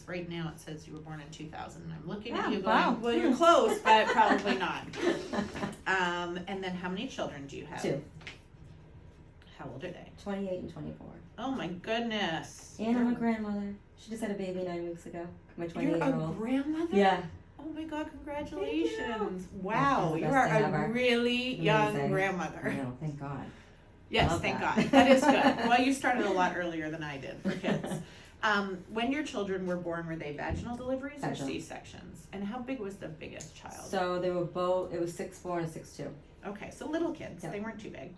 right now it says you were born in 2000. And I'm looking at Oh, you going, wow. well, you're close, but probably not. And then how many children do you have? 2. How old are they? 28 and 24. Oh my goodness. And I'm a grandmother. She just had a baby 9 weeks ago. My You're a 28-year-old. grandmother? Yeah. Oh my God, congratulations. That's Wow, the you best are thing a ever. really young Amazing. grandmother. I know, thank God. Yes, Love thank that. God. That is good. Well, you started a lot earlier than I did for kids. When your children were born, were they vaginal deliveries or Vaginal. C-sections? And how big was the biggest child? So they were both, it was 6'4" and 6'2". Okay, so little kids. Yep. They weren't too big.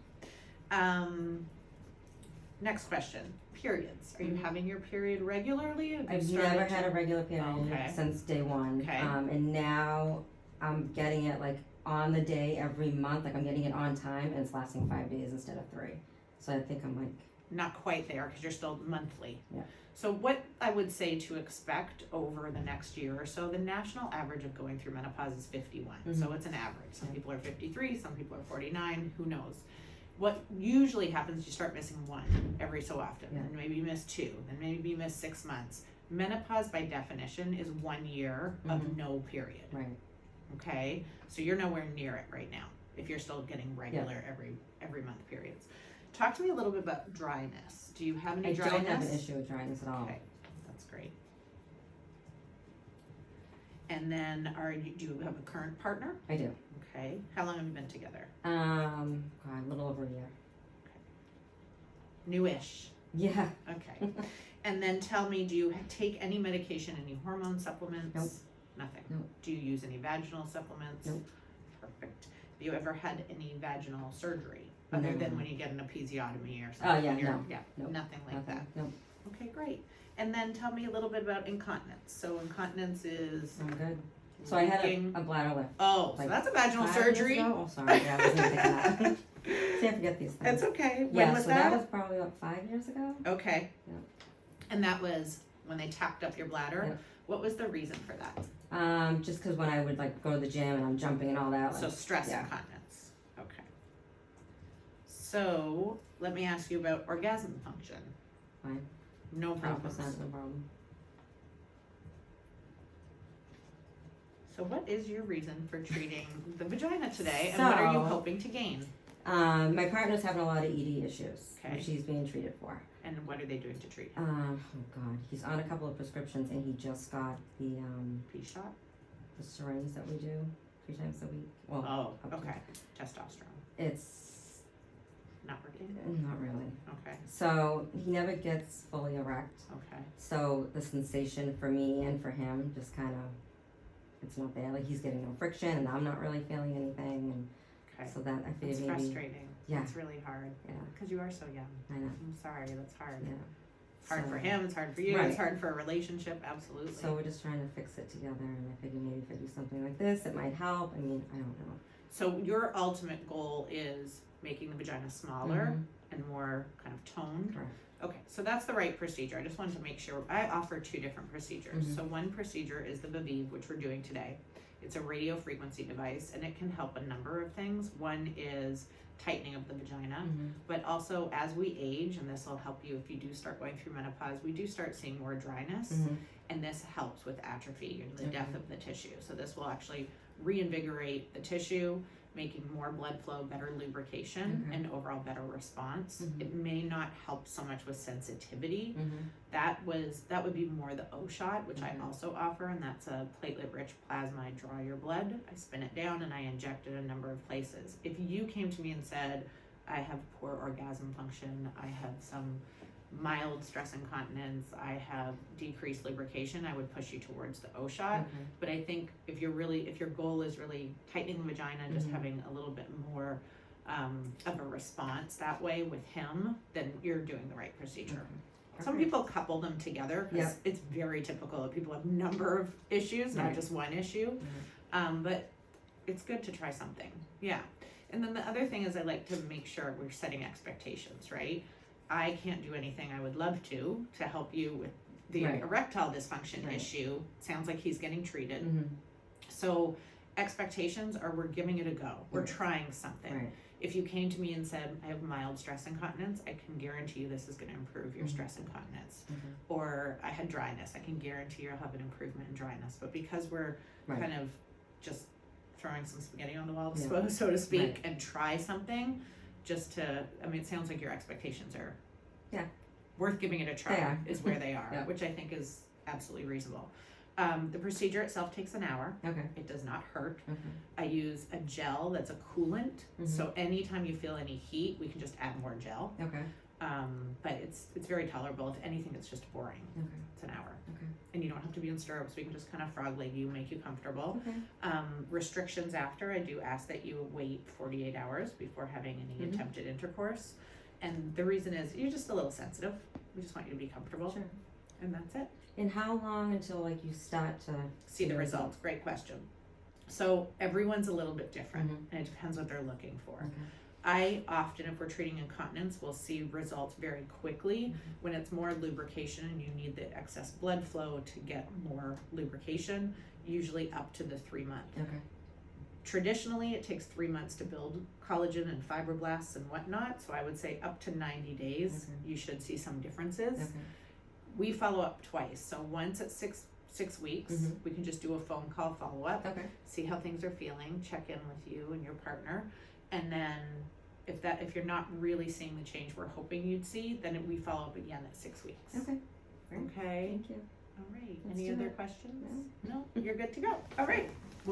Next question. Periods. Are you having your period regularly? Have you I've started never to- had a regular period Okay. since day one. Okay. And now I'm getting it like on the day every month. Like I'm getting it on time and it's lasting 5 days instead of 3. So I think I'm like, Not quite there because you're still monthly. Yeah. So what I would say to expect over the next year or so, the national average of going through menopause is 51. So it's an average. Some people are 53, some people are 49, who knows. What usually happens, you start missing one every so often, Yeah. and maybe you miss 2, then maybe you miss 6 months. Menopause by definition is 1 year of no period. right. Okay, so you're nowhere near it right now if you're still getting regular every month periods. Talk to me a little bit about dryness. Do you have any I dryness? don't have an issue with dryness at all. Okay, that's great. And then do you have a current partner? I do. Okay, how long have you been together? God, a little over a year. Newish. Yeah. Okay. And then tell me, do you take any medication, any hormone supplements? Nope. Nothing? Nope. Do you use any vaginal supplements? Nope. Perfect. Have you ever had any vaginal surgery other No. than when you get an episiotomy or something? Oh, yeah, when you're- no. Yeah, Nope. nothing like Nothing. that. Nope. Okay, great. And then tell me a little bit about incontinence. So incontinence is I'm good. So I had leaking- a bladder lift. Oh, so like that's a vaginal 5 years surgery. ago? Oh, sorry. Yeah, I wasn't even thinking that. See, I forget these things. That's okay. When Yeah, was so that? that was probably about 5 years ago. Okay. Yeah. And that was when they tapped up your bladder. Yep. What was the reason for that? Just because when I would like go to the gym and I'm jumping and all that. Like, So stress yeah. incontinence. Okay. So let me ask you about orgasm function. Fine. No 100%, problems. no problem. So what is your reason for treating the vagina today, and what are you So- hoping to gain? My partner's having a lot of ED issues, Okay. which he's being treated for. And what are they doing to treat? Oh God, he's on a couple of prescriptions and he just got the Pea shot? syringe that we do 3 times a week. Well, Oh, up to- okay. Testosterone. it's Not working? not really. Okay. So he never gets fully erect. Okay. So the sensation for me and for him just kind of, it's not there. Like he's getting no friction and I'm not really feeling anything. And Okay. so that I figured It's maybe, frustrating. yeah. It's really hard. yeah, Because you are so young. I know, I'm sorry, that's hard. yeah. It's hard So- for him, it's hard for you, Right. it's hard for a relationship, absolutely. So we're just trying to fix it together and I figured maybe if I do something like this, it might help. I mean, I don't know. So your ultimate goal is making the vagina smaller Mhm. and more kind of toned? Correct. Okay, so that's the right procedure. I just wanted to make sure. I offer 2 different procedures. Mhm. So one procedure is the Viveve, which we're doing today. It's a radio frequency device and it can help a number of things. One is tightening of the vagina, Mhm. but also as we age, and this will help you if you do start going through menopause, we do start seeing more dryness. Mhm. And this helps with atrophy and the Okay. death of the tissue. So this will actually reinvigorate the tissue, making more blood flow, better lubrication, Okay. and overall better response. Mhm. It may not help so much with sensitivity. Mhm. That would be more the O shot, which I Mhm. also offer, and that's a platelet-rich plasma. I draw your blood, I spin it down, and I inject it a number of places. If you came to me and said, I have poor orgasm function, I have some mild stress incontinence, I have decreased lubrication, I would push you towards the O shot. Okay. But I think if your goal is really tightening the vagina, just Mhm. having a little bit more of a response that way with him, then you're doing the right procedure. Okay. Some Okay. people couple them together because Yep. it's very typical that people have a number of issues, not Right. just one issue. But it's good to try something. Yeah. And then the other thing is I like to make sure we're setting expectations, right? I can't do anything. I would love to help you with the Right. erectile dysfunction Right. issue. Sounds like he's getting treated. Mhm. So expectations are we're giving it a go. We're Right. trying something. Right. If you came to me and said, I have mild stress incontinence, I can guarantee you this is going to improve your stress incontinence. Or I had dryness, I can guarantee you'll have an improvement in dryness. But because we're kind of just throwing some spaghetti on the wall, so to speak, and try something just to, I mean, it sounds like your expectations are worth giving it a try, is where they are, which I think is absolutely reasonable. The procedure itself takes an hour. It does not hurt. I use a gel that's a coolant, so anytime you feel any heat, we can just add more gel. But it's very tolerable. If anything, it's just boring. It's an hour. And you don't have to be in stirrups. We can just kind of frog leg you, make you comfortable. Restrictions after, I do ask that you wait 48 hours before having any attempted intercourse. And the reason is you're just a little sensitive. We just want you to be comfortable. And that's it. And how long until like you start to see the results? Great question. So everyone's a little bit different, and it depends what they're looking for. I often, if we're treating incontinence, will see results very quickly when it's more lubrication and you need the excess blood flow to get more lubrication, usually up to the 3 month. Traditionally, it takes 3 months to build collagen and fibroblasts and whatnot, so I would say up to 90 days, you should see some differences. We follow up twice, so once at six weeks, we can just do a phone call follow-up, see how things are feeling, check in with you and your partner, and then if you're not really seeing the change we're hoping you'd see, then we follow up again at 6 weeks. Great. Okay. Thank you. All right. Let's Any do other it. questions? No? You're good to go. All right.